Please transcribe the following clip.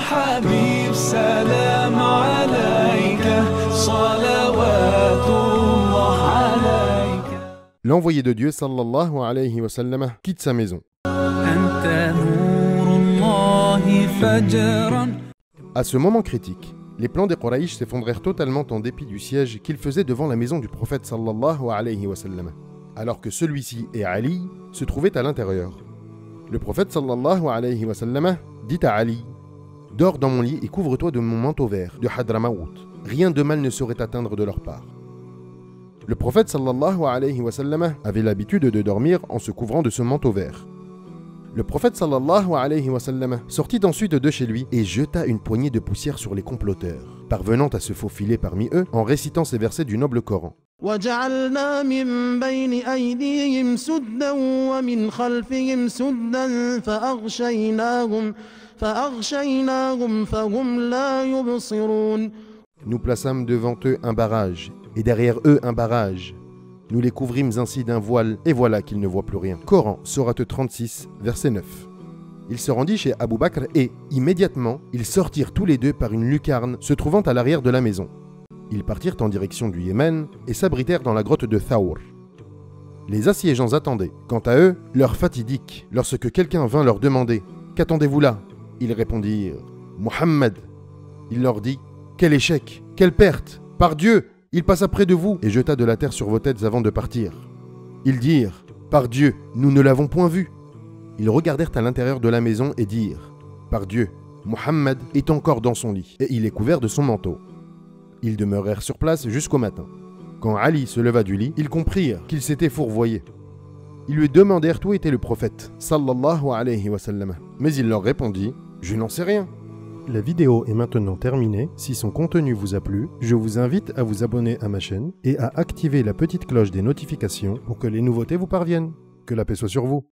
حبيب سلام عليك صلوات الله عليك. L'envoyé de Dieu sallallahu alayhi wa sallam quitte sa maison. أنت نور الله فجرا. À ce moment critique, les plans des Quraïsh s'effondrèrent totalement en dépit du siège qu'ils faisaient devant la maison du prophète sallallahu alayhi wa sallam, alors que celui-ci et Ali se trouvaient à l'intérieur. Le prophète sallallahu alayhi wa sallam dit à Ali: « Dors dans mon lit et couvre-toi de mon manteau vert de Hadramaout. Rien de mal ne saurait t'atteindre de leur part. » Le prophète sallallahu alayhi wa sallam avait l'habitude de dormir en se couvrant de ce manteau vert. Le prophète sallallahu alayhi wa sallam sortit ensuite de chez lui et jeta une poignée de poussière sur les comploteurs, parvenant à se faufiler parmi eux en récitant ces versets du noble Coran. وَجَعَلْنَا مِن بَيْنِ أَيْدِيهِمْ سُدًّا وَمِنْ خَلْفِهِمْ سُدًّا فَأَغْشَيْنَاهُمْ فَهُمْ لَا يُبْصِرُونَ. Nous plaçâmes devant eux un barrage, et derrière eux un barrage. Nous les couvrîmes ainsi d'un voile, et voilà qu'ils ne voient plus rien. Coran, sourate 36, verset 9. Il se rendit chez Abu Bakr et, immédiatement, ils sortirent tous les deux par une lucarne se trouvant à l'arrière de la maison. Ils partirent en direction du Yémen et s'abritèrent dans la grotte de Thawr. Les assiégeants attendaient. Quant à eux, l'heure fatidique, lorsque quelqu'un vint leur demander « Qu'attendez-vous là ?» Ils répondirent « Muhammad !» Il leur dit « Quel échec, quelle perte! Par Dieu, il passa près de vous et jeta de la terre sur vos têtes avant de partir. » Ils dirent « Par Dieu, nous ne l'avons point vu. » Ils regardèrent à l'intérieur de la maison et dirent « Par Dieu, Muhammad est encore dans son lit et il est couvert de son manteau. » Ils demeurèrent sur place jusqu'au matin. Quand Ali se leva du lit, ils comprirent qu'il s'était fourvoyé. Ils lui demandèrent où était le prophète, sallallahu alayhi wa sallam. Mais il leur répondit « Je n'en sais rien. » La vidéo est maintenant terminée. Si son contenu vous a plu, je vous invite à vous abonner à ma chaîne et à activer la petite cloche des notifications pour que les nouveautés vous parviennent. Que la paix soit sur vous.